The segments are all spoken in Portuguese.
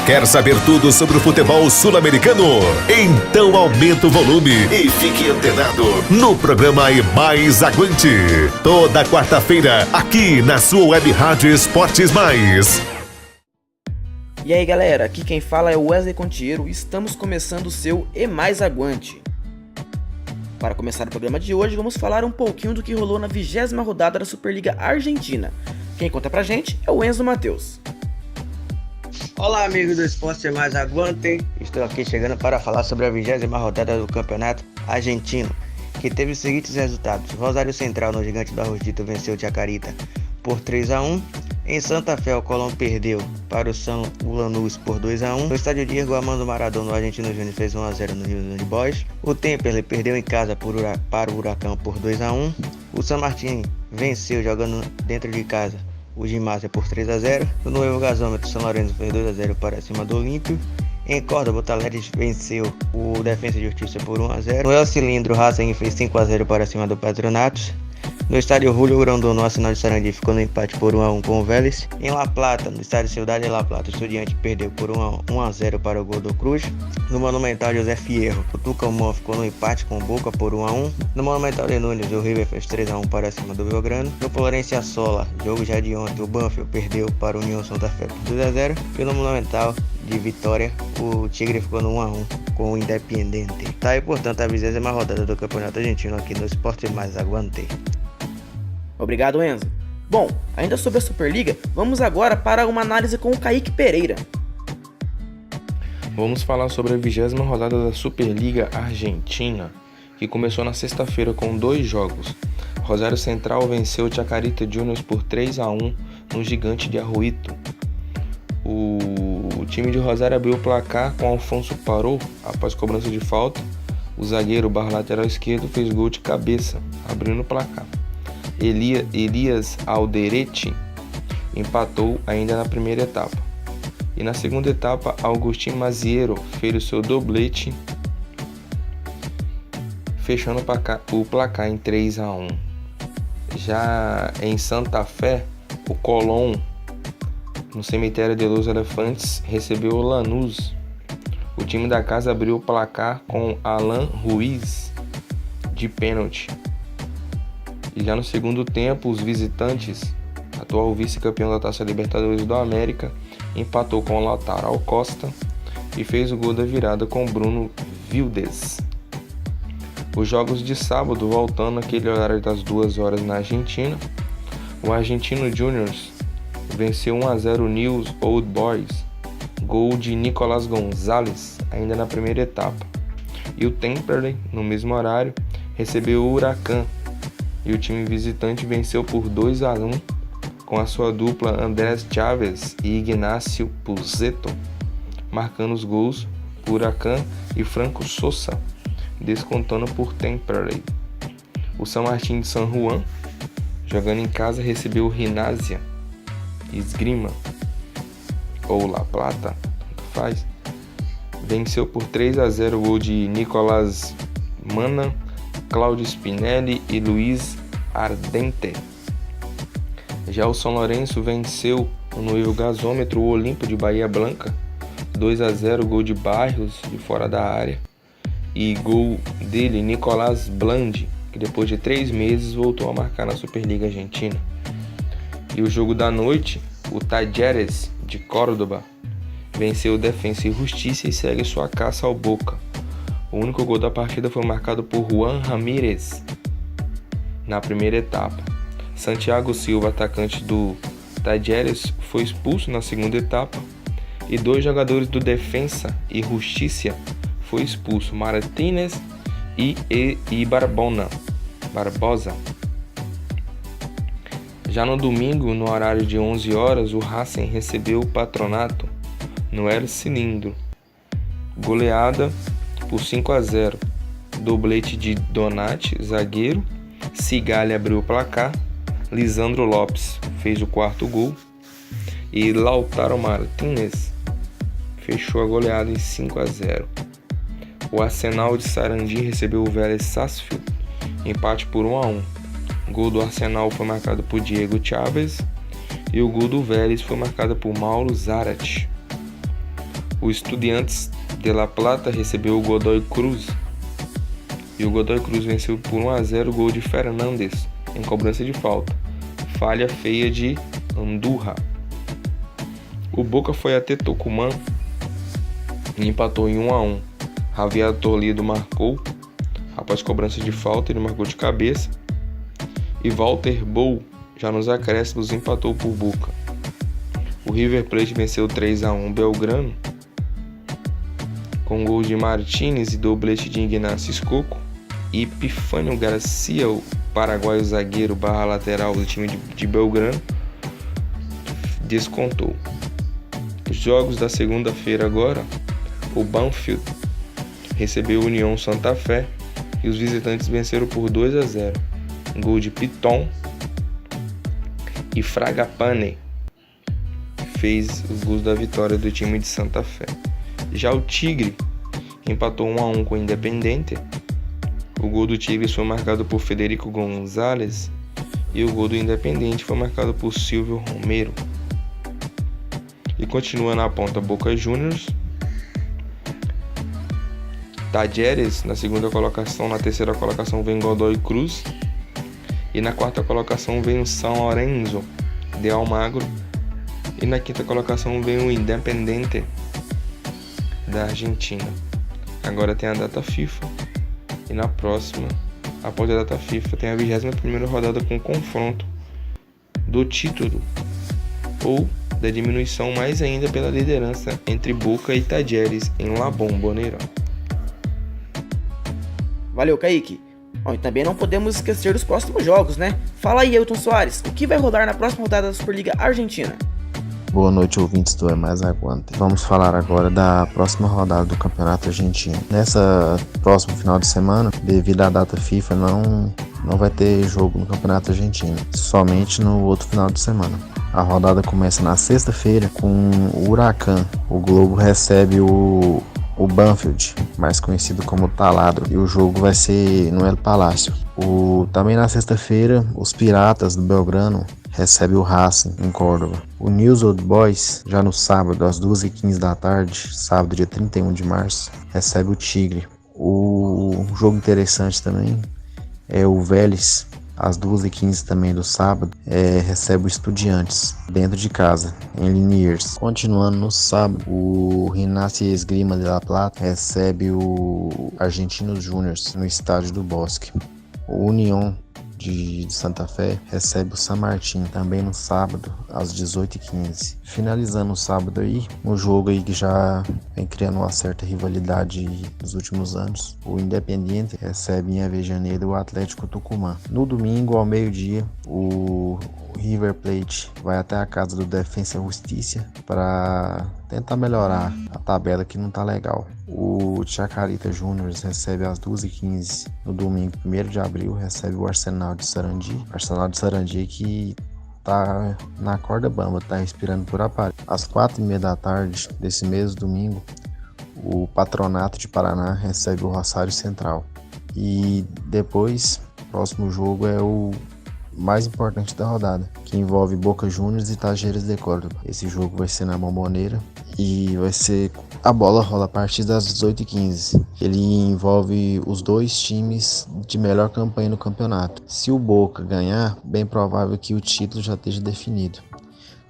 Quer saber tudo sobre o futebol sul-americano? Então aumenta o volume e fique antenado no programa E Mais Aguante. Toda quarta-feira, aqui na sua web rádio Esportes Mais. E aí galera, aqui quem fala é o Wesley Contiero e estamos começando o seu E Mais Aguante. Para começar o programa de hoje, vamos falar um pouquinho do que rolou na 20ª rodada da Superliga Argentina. Quem conta pra gente é o Enzo Matheus. Olá amigos do Esporte Mais Aguante, estou aqui chegando para falar sobre a 20ª rodada do Campeonato Argentino, que teve os seguintes resultados. Rosário Central no Gigante do Arrojito venceu o Chacarita por 3-1. Em Santa Fé, o Colón perdeu para o São Lanús por 2-1. No estádio Diego Armando Maradona, o Argentino Júnior fez 1-0 no Rio de Boys. O Temperley perdeu em casa para o Huracão por 2-1. O San Martín venceu jogando dentro de casa o Gimásia por 3-0. No Novo Gasômetro, o São Lourenço fez 2-0 para cima do Olímpio. Em Córdoba, o Talleres venceu o Defensa e Justiça por 1-0. No El Cilindro, o Racing fez 5-0 para cima do Patronatos. No estádio Julio Grondona, o Arsenal de Sarandi ficou no empate por 1-1 com o Vélez. Em La Plata, no estádio Ciudad de La Plata, o Estudiante perdeu por 1-0 para o Godoy Cruz. No Monumental José Fierro, o Tucumán ficou no empate com o Boca por 1-1. No Monumental de Nunes, o River fez 3-1 para cima do Belgrano. No Florencio Sola, jogo já de ontem, o Banfield perdeu para o União Santa Fé por 2-0. E no Monumental de Vitória, o Tigre ficou no 1-1 com o Independiente. Tá aí, portanto, a 20ª rodada do Campeonato Argentino aqui no Esporte Mais Aguante. Obrigado, Enzo. Bom, ainda sobre a Superliga, vamos agora para uma análise com o Kaique Pereira. Vamos falar sobre a 20ª rodada da Superliga Argentina, que começou na sexta-feira com 2 jogos. Rosário Central venceu o Chacarita Juniors por 3-1 no Gigante de Arrojito. O time de Rosário abriu o placar com Alfonso Parou após cobrança de falta. O zagueiro lateral esquerdo fez gol de cabeça, abrindo o placar. Elias Alderete empatou ainda na primeira etapa. E na segunda etapa, Agustín Maziero fez o seu doblete, fechando o placar em 3-1. Já em Santa Fé, o Colón, no cemitério de Los Elefantes, recebeu o Lanús. O time da casa abriu o placar com Alan Ruiz de pênalti. E já no segundo tempo, os visitantes, atual vice-campeão da Taça Libertadores da América, empatou com o Lautaro Costa e fez o gol da virada com Bruno Vildes. Os jogos de sábado, voltando àquele horário das 2 horas na Argentina, o Argentino Juniors venceu 1-0 o Newell's Old Boys, gol de Nicolás Gonzalez, ainda na primeira etapa. E o Temperley, no mesmo horário, recebeu o Huracán, e o time visitante venceu por 2-1 com a sua dupla Andrés Chaves e Ignacio Puzetto marcando os gols por Huracán e Franco Sosa descontando por Temperley. O San Martín de San Juan, jogando em casa, recebeu o Gimnasia Esgrima ou La Plata, tanto faz, venceu por 3-0 o gol de Nicolás Mana, Cláudio Spinelli e Luiz Ardente. Já o São Lourenço venceu no Novo Gasômetro o Olímpio de Bahia Blanca, 2-0, gol de Barrios de fora da área e gol dele, Nicolás Blandi, que depois de 3 meses voltou a marcar na Superliga Argentina. E o jogo da noite, o Talleres de Córdoba venceu o Defensa e Justiça e segue sua caça ao Boca. O único gol da partida foi marcado por Juan Ramírez na primeira etapa. Santiago Silva, atacante do Talleres, foi expulso na segunda etapa e 2 jogadores do Defensa e Justiça foi expulso, Martínez e Barbosa. Já no domingo, no horário de 11 horas, o Racing recebeu o Patronato no El Cilindro. Goleada por 5-0, doblete de Donati, zagueiro, Sigali abriu o placar, Lisandro Lopes fez o 4º gol e Lautaro Martínez fechou a goleada em 5-0. O Arsenal de Sarandi recebeu o Vélez Sarsfield, empate por 1-1. O gol do Arsenal foi marcado por Diego Chaves e o gol do Vélez foi marcado por Mauro Zarate. O Estudiantes de La Plata recebeu o Godoy Cruz. E o Godoy Cruz venceu por 1-0 o gol de Fernandes em cobrança de falta. Falha feia de Andújar. O Boca foi até Tucumã e empatou em 1-1. Javier Toledo marcou após cobrança de falta, ele marcou de cabeça. E Walter Bou, já nos acréscimos, empatou por Boca. O River Plate venceu 3-1 Belgrano com gol de Martínez e doblete de Ignacio Escoco. E Epifânio Garcia, o paraguaio zagueiro barra lateral do time de Belgrano, descontou. Os jogos da segunda-feira agora, o Banfield recebeu o União Santa Fé e os visitantes venceram por 2-0. Gol de Piton e Fragapane fez os gols da vitória do time de Santa Fé. Já o Tigre empatou 1-1 com o Independente. O gol do Tigre foi marcado por Federico Gonzalez e o gol do Independente foi marcado por Silvio Romero. E continua na ponta Boca Juniors. Tajeres na segunda colocação, na terceira colocação vem Godoy Cruz e na quarta colocação vem o São Lourenço de Almagro e na quinta colocação vem o Independente da Argentina. Agora tem a data FIFA e na próxima, após a data FIFA, tem a 21ª rodada com confronto do título ou da diminuição mais ainda pela liderança entre Boca e Tajeres em La Bombonera. Valeu, Kaique. Bom, e também não podemos esquecer dos próximos jogos, né? Fala aí, Elton Soares, o que vai rolar na próxima rodada da Superliga Argentina? Boa noite, ouvintes do É Mais Aguante. Vamos falar agora da próxima rodada do Campeonato Argentino. Nessa próximo final de semana, devido à data FIFA, não vai ter jogo no Campeonato Argentino, somente no outro final de semana. A rodada começa na sexta-feira com o Huracan. O Globo recebe o Banfield, mais conhecido como Taladro, e o jogo vai ser no El Palácio. Também na sexta-feira, os Piratas do Belgrano recebe o Racing em Córdoba. O News Old Boys, já no sábado, às 2h15 da tarde, sábado dia 31 de março, recebe o Tigre. O jogo interessante também é o Vélez, às 2h15 também do sábado, recebe o Estudiantes, dentro de casa, em Liniers. Continuando no sábado, o Gimnasia e Esgrima de La Plata recebe o Argentinos Juniors, no estádio do Bosque. O União de Santa Fé recebe o San Martín também no sábado às 18h15. Finalizando o sábado aí, um jogo aí que já vem criando uma certa rivalidade nos últimos anos. O Independiente recebe em Avejaneira o Atlético Tucumã. No domingo ao meio-dia, o River Plate vai até a casa do Defensa e Justiça para tentar melhorar a tabela que não tá legal. O Chacarita Juniors recebe às 2h15 no domingo 1º de abril, recebe o Arsenal de Sarandi. Arsenal de Sarandi que tá na corda bamba, tá respirando por aparelho. Às 4h30 da tarde desse mesmo domingo, o Patronato de Paraná recebe o Rosário Central. E depois, o próximo jogo é o mais importante da rodada, que envolve Boca Juniors e Tajeres de Córdoba. Esse jogo vai ser na Bombonera e a bola rola a partir das 18h15. Ele envolve os dois times de melhor campanha no campeonato. Se o Boca ganhar, bem provável que o título já esteja definido.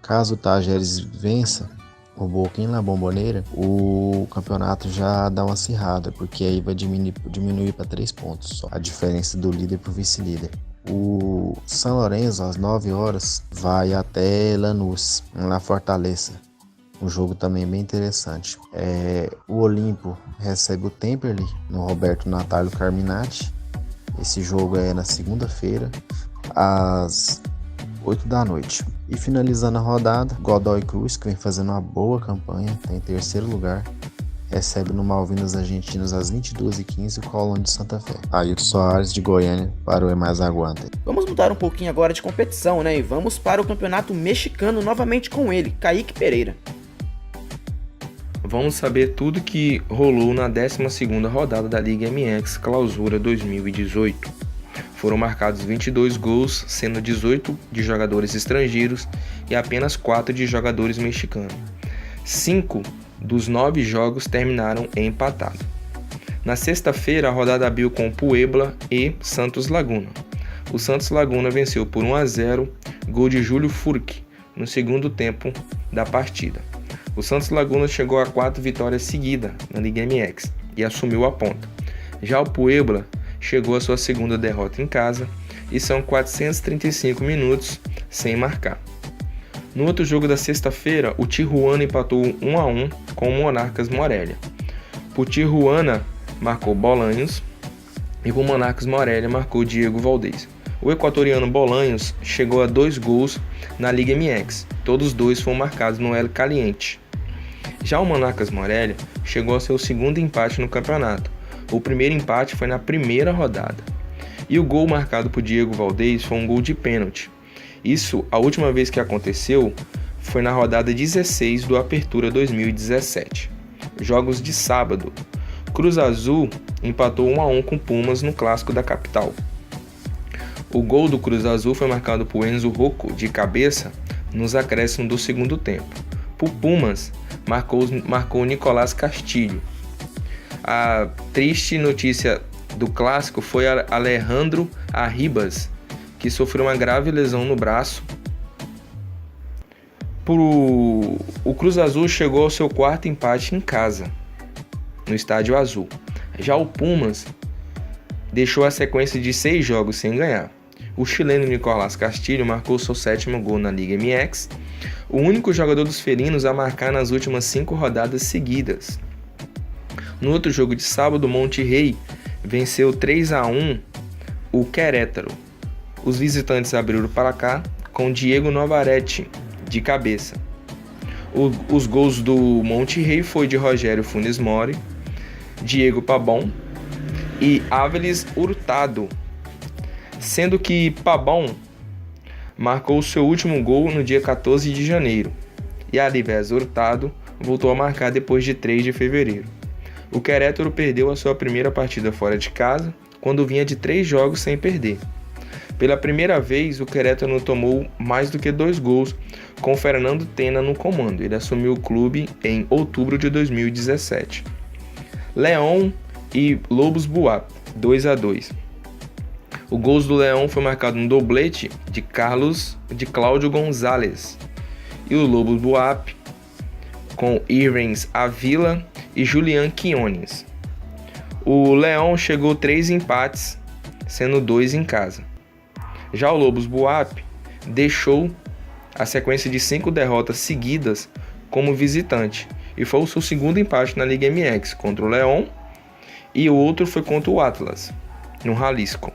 Caso o Tajeres vença o Boca em La Bombonera, o campeonato já dá uma acirrada, porque aí vai diminuir para 3 pontos só, a diferença do líder para o vice-líder. O São Lourenço, às 9h, vai até Lanús, na Fortaleza. Um jogo também bem interessante. O Olimpo recebe o Temperley, no Roberto Natalio Carminati. Esse jogo é na segunda-feira, às 8 da noite. E finalizando a rodada, Godoy Cruz, que vem fazendo uma boa campanha, está em terceiro lugar, recebe no Malvinas Argentinos às 22h15 o Colón de Santa Fé. Ailton Soares de Goiânia para o É Mais Aguante. Vamos mudar um pouquinho agora de competição, né? E vamos para o campeonato mexicano novamente com ele, Kaique Pereira. Vamos saber tudo que rolou na 12ª rodada da Liga MX Clausura 2018. Foram marcados 22 gols, sendo 18 de jogadores estrangeiros e apenas 4 de jogadores mexicanos. 5 dos 9 jogos terminaram empatados. Na sexta-feira, a rodada abriu com Puebla e Santos Laguna. O Santos Laguna venceu por 1-0, gol de Júlio Furque, no segundo tempo da partida. O Santos Laguna chegou a 4 vitórias seguidas na Liga MX e assumiu a ponta. Já o Puebla chegou à sua segunda derrota em casa e são 435 minutos sem marcar. No outro jogo da sexta-feira, o Tijuana empatou 1-1 com o Monarcas Morelia. O Tijuana marcou Bolanhos e o Monarcas Morelia marcou Diego Valdez. O equatoriano Bolanhos chegou a 2 gols na Liga MX, todos 2 foram marcados no El Caliente. Já o Monarcas Morelia chegou ao seu segundo empate no campeonato. O primeiro empate foi na primeira rodada. E o gol marcado por Diego Valdez foi um gol de pênalti. Isso, a última vez que aconteceu, foi na rodada 16 do Apertura 2017. Jogos de sábado. Cruz Azul empatou 1-1 com Pumas no Clássico da capital. O gol do Cruz Azul foi marcado por Enzo Rocco de cabeça nos acréscimos do segundo tempo. Por Pumas, marcou Nicolás Castilho. A triste notícia do clássico foi Alejandro Arribas, que sofreu uma grave lesão no braço. O Cruz Azul chegou ao seu 4º empate em casa, no Estádio Azul. Já o Pumas deixou a sequência de 6 jogos sem ganhar. O chileno Nicolás Castilho marcou seu 7º gol na Liga MX, o único jogador dos felinos a marcar nas últimas 5 rodadas seguidas. No outro jogo de sábado, o Monterrey venceu 3-1 o Querétaro. Os visitantes abriram o placar com Diego Novaretti de cabeça. Os gols do Monterrey foi de Rogério Funes Mori, Diego Pabon e Áviles Hurtado, sendo que Pabon marcou o seu último gol no dia 14 de janeiro e Áviles Hurtado voltou a marcar depois de 3 de fevereiro. O Querétaro perdeu a sua primeira partida fora de casa, quando vinha de 3 jogos sem perder. Pela primeira vez, o Querétaro tomou mais do que 2 gols com Fernando Tena no comando. Ele assumiu o clube em outubro de 2017. León e Lobos Buap, 2-2. O gol do León foi marcado no doblete de Cláudio Gonzalez e o Lobos Buap com Irvens Avila e Julián Quiones. O León chegou 3 empates, sendo 2 em casa. Já o Lobos Buap deixou a sequência de 5 derrotas seguidas como visitante e foi o seu segundo empate na Liga MX contra o León e o outro foi contra o Atlas, no Jalisco.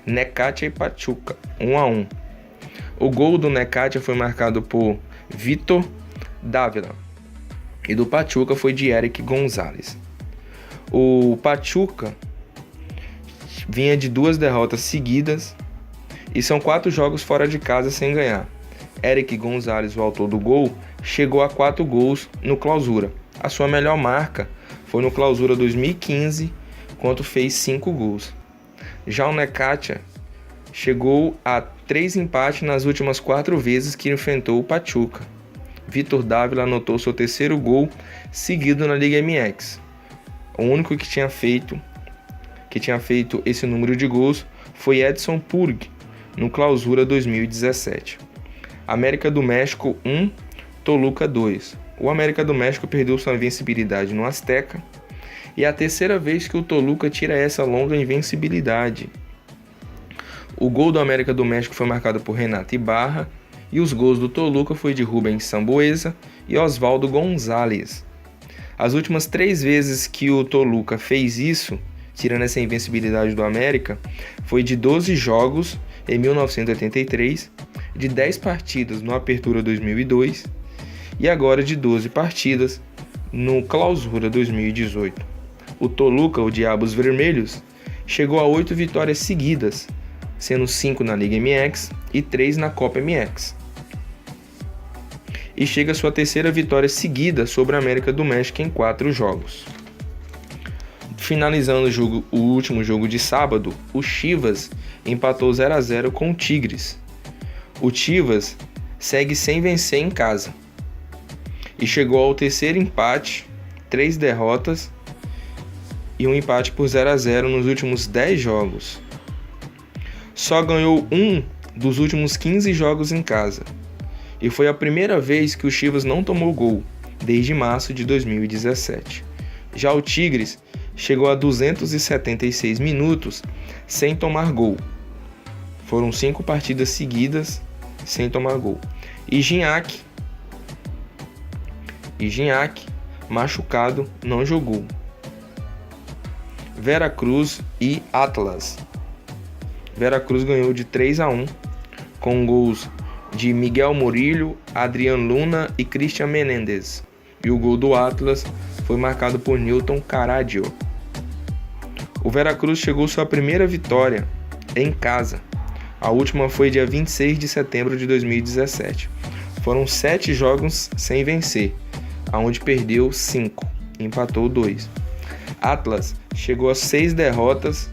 Necaxa e Pachuca, 1-1. O gol do Necaxa foi marcado por Vitor Dávila e do Pachuca foi de Eric Gonzalez. O Pachuca vinha de 2 derrotas seguidas e são 4 jogos fora de casa sem ganhar. Eric Gonzalez, o autor do gol, chegou a 4 gols no Clausura. A sua melhor marca foi no Clausura 2015, quando fez 5 gols. Já o Necaxa chegou a 3 empates nas últimas 4 vezes que enfrentou o Pachuca. Vitor Dávila anotou seu 3º gol seguido na Liga MX. O único que tinha feito esse número de gols foi Edson Purg, no Clausura 2017. América do México 1, Toluca 2. O América do México perdeu sua invencibilidade no Azteca e é a 3ª vez que o Toluca tira essa longa invencibilidade. O gol do América do México foi marcado por Renato Ibarra e os gols do Toluca foi de Rubens Sambueza e Osvaldo Gonzalez. As últimas 3 vezes que o Toluca fez isso, tirando essa invencibilidade do América, foi de 12 jogos em 1983, de 10 partidas no Apertura 2002 e agora de 12 partidas no Clausura 2018. O Toluca, o Diabos Vermelhos, chegou a 8 vitórias seguidas, sendo 5 na Liga MX e 3 na Copa MX. E chega a sua 3ª vitória seguida sobre a América do México em 4 jogos. Finalizando o último jogo de sábado, o Chivas empatou 0-0 com o Tigres. O Chivas segue sem vencer em casa. e chegou ao terceiro empate, 3 derrotas e um empate por 0-0 nos últimos 10 jogos. Só ganhou um dos últimos 15 jogos em casa, e foi a primeira vez que o Chivas não tomou gol, desde março de 2017. Já o Tigres chegou a 276 minutos sem tomar gol. Foram 5 partidas seguidas sem tomar gol. E Gignac, machucado, não jogou. Veracruz e Atlas. Veracruz ganhou de 3-1 com gols de Miguel Murillo, Adrián Luna e Cristian Menéndez. E o gol do Atlas foi marcado por Nilton Caradio. O Veracruz chegou sua primeira vitória em casa. A última foi dia 26 de setembro de 2017. Foram 7 jogos sem vencer, aonde perdeu 5 e empatou 2. Atlas chegou a 6 derrotas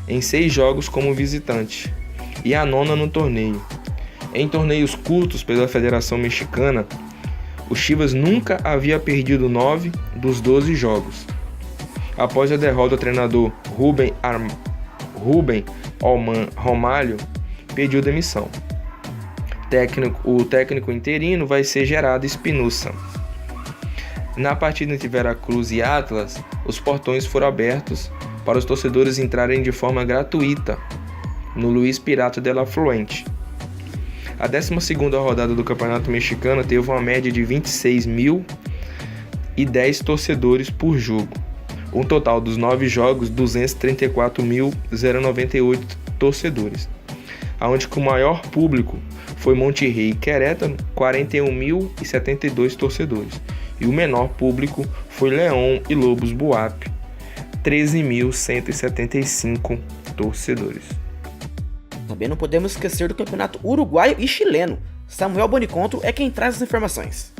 em 6 jogos como visitante e a 9ª no torneio. Em torneios curtos pela Federação Mexicana, o Chivas nunca havia perdido 9 dos 12 jogos. Após a derrota, o treinador Rubén Romalho pediu demissão. O técnico interino vai ser Gerardo Espinosa. Na partida entre Veracruz e Atlas, os portões foram abertos para os torcedores entrarem de forma gratuita no Luiz Pirata de la Fuente. A 12ª rodada do Campeonato Mexicano teve uma média de 26.010 torcedores por jogo. Um total dos 9 jogos, 234.098 torcedores. Onde o maior público foi Monterrey e Querétaro, 41.072 torcedores. E o menor público foi León e Lobos Buap, 13.175 torcedores. Também não podemos esquecer do campeonato uruguaio e chileno. Samuel Bonicontro é quem traz as informações.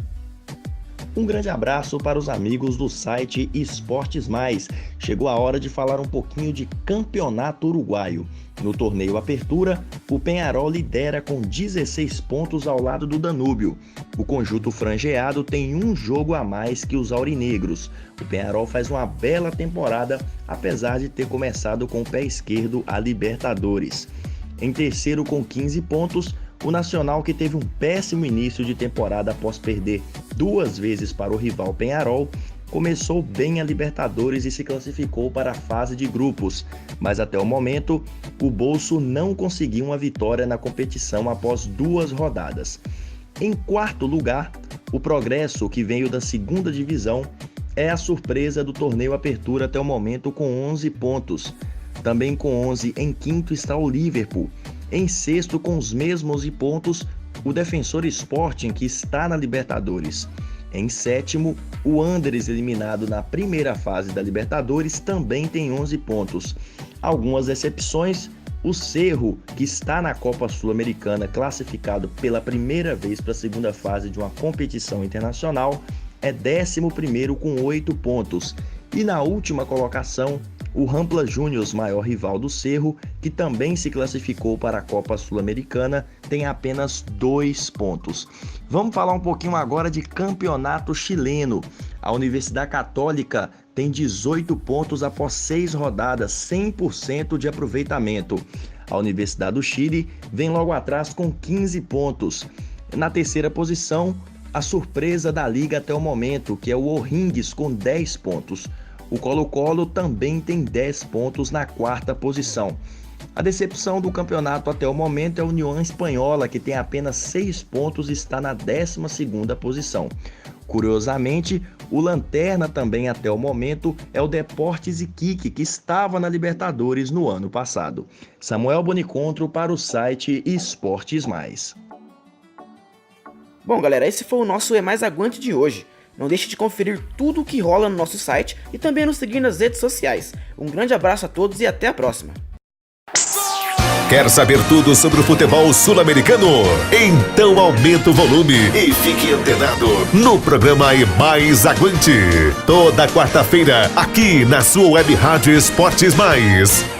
Um grande abraço para os amigos do site Esportes Mais. Chegou a hora de falar um pouquinho de campeonato uruguaio. No torneio Apertura, o Peñarol lidera com 16 pontos ao lado do Danúbio. O conjunto franjeado tem um jogo a mais que os aurinegros. O Peñarol faz uma bela temporada, apesar de ter começado com o pé esquerdo a Libertadores. Em terceiro com 15 pontos, o Nacional, que teve um péssimo início de temporada após perder 2 vezes para o rival Peñarol, começou bem a Libertadores e se classificou para a fase de grupos, mas até o momento o Bolso não conseguiu uma vitória na competição após 2 rodadas. Em quarto lugar, o Progresso, que veio da 2ª divisão, é a surpresa do torneio Apertura até o momento com 11 pontos. Também com 11 em quinto está o Liverpool. Em sexto, com os mesmos pontos, o Defensor Sporting, que está na Libertadores. Em sétimo, o Andrés, eliminado na primeira fase da Libertadores, também tem 11 pontos. Algumas exceções: o Cerro, que está na Copa Sul-Americana, classificado pela primeira vez para a segunda fase de uma competição internacional, é 11º com 8 pontos. E na última colocação, o Rampla Juniors, maior rival do Cerro, que também se classificou para a Copa Sul-Americana, tem apenas 2 pontos. Vamos falar um pouquinho agora de campeonato chileno. A Universidade Católica tem 18 pontos após 6 rodadas, 100% de aproveitamento. A Universidade do Chile vem logo atrás com 15 pontos. Na terceira posição, a surpresa da liga até o momento, que é o O'Higgins com 10 pontos. O Colo-Colo também tem 10 pontos na quarta posição. A decepção do campeonato até o momento é a União Espanhola, que tem apenas 6 pontos e está na 12ª posição. Curiosamente, o lanterna também até o momento é o Deportes Iquique, que estava na Libertadores no ano passado. Samuel Bonicontro para o site Esportes Mais. Bom, galera, esse foi o nosso É Mais Aguante de hoje. Não deixe de conferir tudo o que rola no nosso site e também nos seguir nas redes sociais. Um grande abraço a todos e até a próxima. Quer saber tudo sobre o futebol sul-americano? Então aumenta o volume e fique antenado no programa É Mais Aguante. Toda quarta-feira, aqui na sua web rádio Esportes Mais.